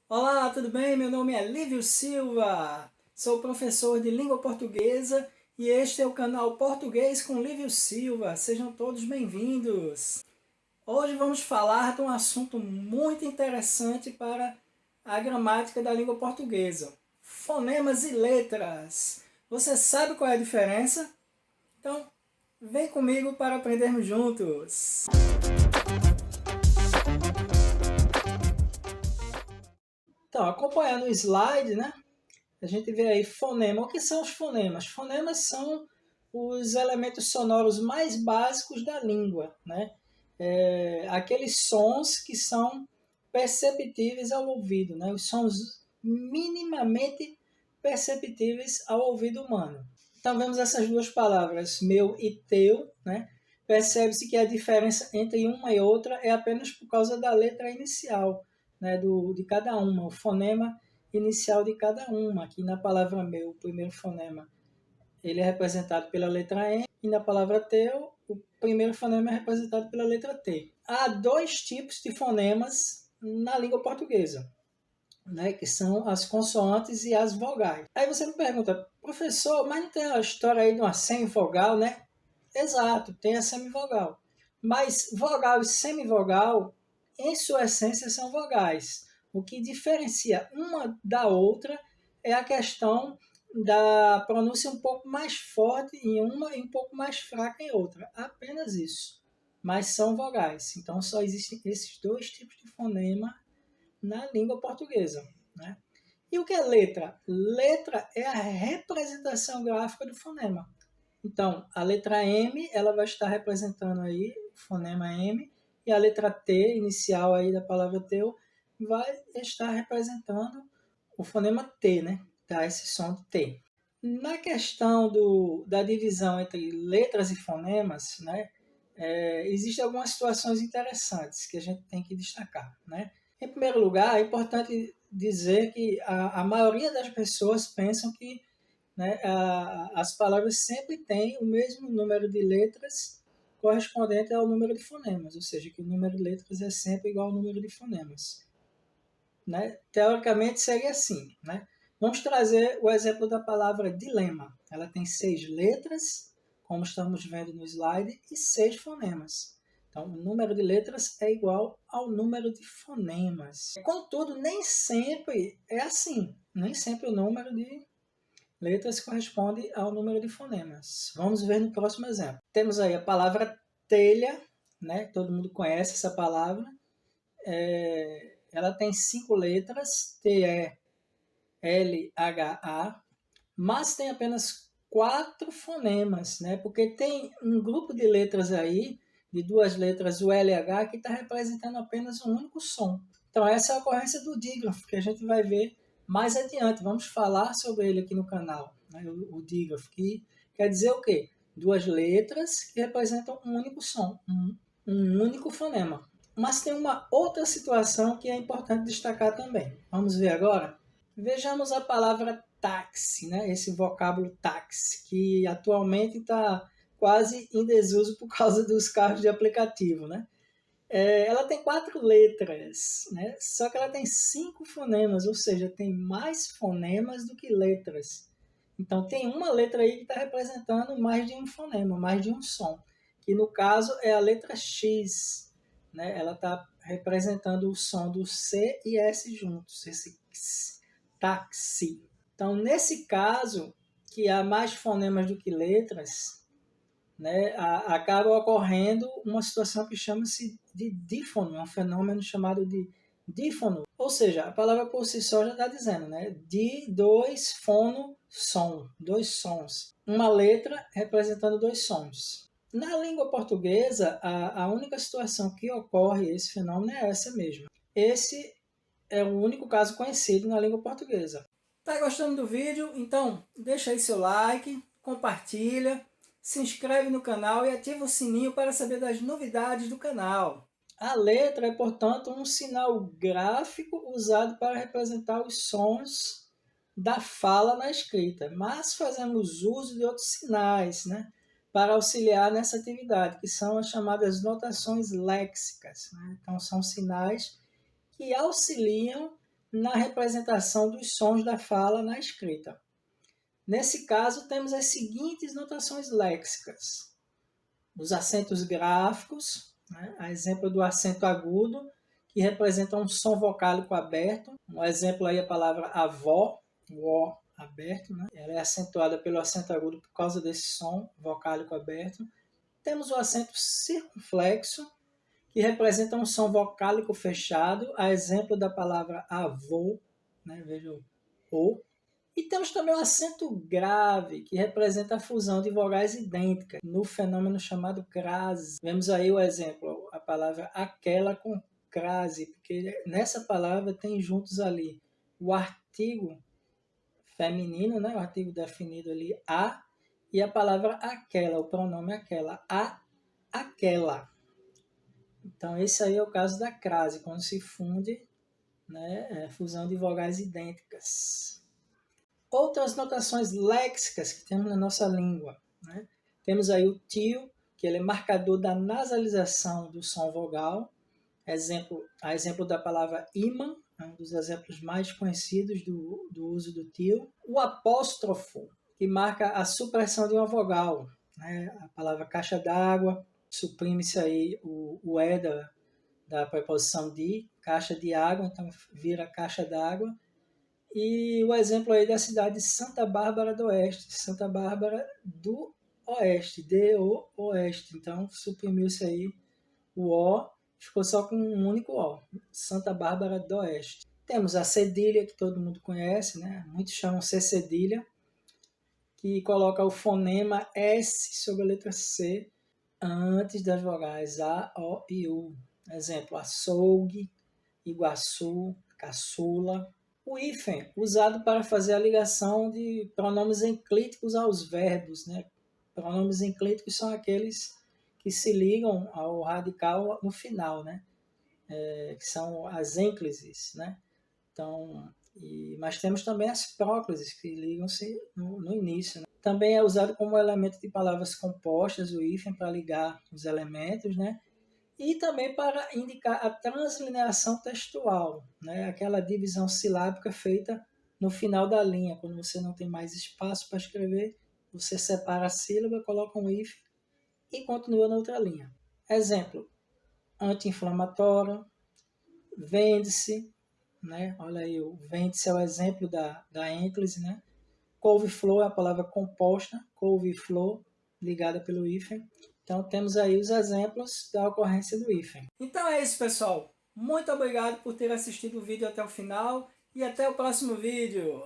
Olá, tudo bem? Meu nome é Lívio Silva, sou professor de língua portuguesa e este é o canal Português com Lívio Silva. Sejam todos bem-vindos. Hoje vamos falar de um assunto muito interessante para a gramática da língua portuguesa: fonemas e letras. Você sabe qual é a diferença? Então, vem comigo para aprendermos juntos. Então, acompanhando o slide, né? A gente vê aí fonema. O que são os fonemas? Fonemas são os elementos sonoros mais básicos da língua, né? Aqueles sons que são perceptíveis ao ouvido, né? Os sons minimamente perceptíveis ao ouvido humano. Então vemos essas duas palavras, meu e teu, né? Percebe-se que a diferença entre uma e outra é apenas por causa da letra inicial, né? De cada uma, o fonema inicial de cada uma. Aqui na palavra meu, o primeiro fonema, ele é representado pela letra M, e na palavra teu, o primeiro fonema é representado pela letra T. Há dois tipos de fonemas na língua portuguesa, né, que são as consoantes e as vogais. Aí você me pergunta, professor, mas não tem a história aí de uma semivogal, né? Exato, tem a semivogal. Mas vogal e semivogal, em sua essência, são vogais. O que diferencia uma da outra é a questão da pronúncia um pouco mais forte em uma e um pouco mais fraca em outra. Apenas isso. Mas são vogais. Então só existem esses dois tipos de fonema na língua portuguesa, né? E o que é letra? Letra é a representação gráfica do fonema. Então, a letra M, ela vai estar representando aí o fonema M, e a letra T, inicial aí da palavra teu, vai estar representando o fonema T, né? Dá esse som de T. Na questão da divisão entre letras e fonemas, né? Existem algumas situações interessantes que a gente tem que destacar, né? Em primeiro lugar, é importante dizer que a maioria das pessoas pensam que, né, as palavras sempre têm o mesmo número de letras correspondente ao número de fonemas, ou seja, que o número de letras é sempre igual ao número de fonemas, né? Teoricamente seria assim, né? Vamos trazer o exemplo da palavra dilema. Ela tem 6 letras, como estamos vendo no slide, e 6 fonemas. Então, o número de letras é igual ao número de fonemas. Contudo, nem sempre é assim. Nem sempre o número de letras corresponde ao número de fonemas. Vamos ver no próximo exemplo. Temos aí a palavra telha, né? Todo mundo conhece essa palavra. Ela tem 5 letras, T-E-L-H-A, mas tem apenas 4 fonemas, né? Porque tem um grupo de letras aí, de 2 letras, o LH, que está representando apenas um único som. Então essa é a ocorrência do dígrafo, que a gente vai ver mais adiante. Vamos falar sobre ele aqui no canal, né? O dígrafo, que quer dizer o quê? 2 letras que representam um único som, um único fonema. Mas tem uma outra situação que é importante destacar também. Vamos ver agora? Vejamos a palavra táxi, né? Esse vocábulo táxi, que atualmente está quase em desuso por causa dos carros de aplicativo, né? Ela tem 4 letras, né? Só que ela tem 5 fonemas, ou seja, tem mais fonemas do que letras. Então tem uma letra aí que está representando mais de um fonema, mais de um som, que no caso é a letra X, né? Ela está representando o som do C e S juntos, esse X, táxi. Então nesse caso, que há mais fonemas do que letras, né, acaba ocorrendo uma situação que chama-se de dífono, é um fenômeno chamado de dífono, ou seja, a palavra por si só já está dizendo, né, de dois fono, som, dois sons, uma letra representando dois sons. Na língua portuguesa, a única situação que ocorre esse fenômeno é essa mesmo. Esse é o único caso conhecido na língua portuguesa. Tá gostando do vídeo? Então deixa aí seu like, compartilha, se inscreve no canal e ativa o sininho para saber das novidades do canal. A letra é, portanto, um sinal gráfico usado para representar os sons da fala na escrita, mas fazemos uso de outros sinais, né, para auxiliar nessa atividade, que são as chamadas notações léxicas, né? Então, são sinais que auxiliam na representação dos sons da fala na escrita. Nesse caso, temos as seguintes notações léxicas. Os acentos gráficos, né? A exemplo do acento agudo, que representa um som vocálico aberto. Um exemplo aí é a palavra avó, o O aberto, né? Ela é acentuada pelo acento agudo por causa desse som vocálico aberto. Temos o acento circunflexo, que representa um som vocálico fechado, a exemplo da palavra avô, né? Veja o. E temos também o acento grave, que representa a fusão de vogais idênticas, no fenômeno chamado crase. Vemos aí o exemplo, a palavra aquela com crase, porque nessa palavra tem juntos ali o artigo feminino, né? O artigo definido ali, a, e a palavra aquela, o pronome aquela, aquela. Então, esse aí é o caso da crase, quando se funde, né, fusão de vogais idênticas. Outras notações léxicas que temos na nossa língua, né? Temos aí o tio, que ele é marcador da nasalização do som vogal. A exemplo da palavra imã, um dos exemplos mais conhecidos do uso do tio. O apóstrofo, que marca a supressão de uma vogal, né? A palavra caixa d'água, suprime-se aí o E da preposição de, caixa de água, então vira caixa d'água. E o exemplo aí da cidade de Santa Bárbara do Oeste, Santa Bárbara do Oeste, do Oeste. Então suprimiu-se aí o O, ficou só com um único O, Santa Bárbara do Oeste. Temos a cedilha, que todo mundo conhece, né? Muitos chamam C cedilha, que coloca o fonema S sobre a letra C antes das vogais A, O e U. Exemplo, açougue, Iguaçu, caçula. O hífen, usado para fazer a ligação de pronomes enclíticos aos verbos, né? Pronomes enclíticos são aqueles que se ligam ao radical no final, né? Que são as ênclises, né? Então, mas temos também as próclises, que ligam-se no início, né? Também é usado como elemento de palavras compostas, o hífen, para ligar os elementos, né? E também para indicar a translineação textual, né? Aquela divisão silábica feita no final da linha, quando você não tem mais espaço para escrever, você separa a sílaba, coloca um hífen e continua na outra linha. Exemplo, anti-inflamatório, vende-se, né? Olha aí, o vende-se é o exemplo da ênclise, né? Couve-flor é a palavra composta, couve-flor, ligada pelo hífen. Então, temos aí os exemplos da ocorrência do hífen. Então é isso, pessoal. Muito obrigado por ter assistido o vídeo até o final e até o próximo vídeo.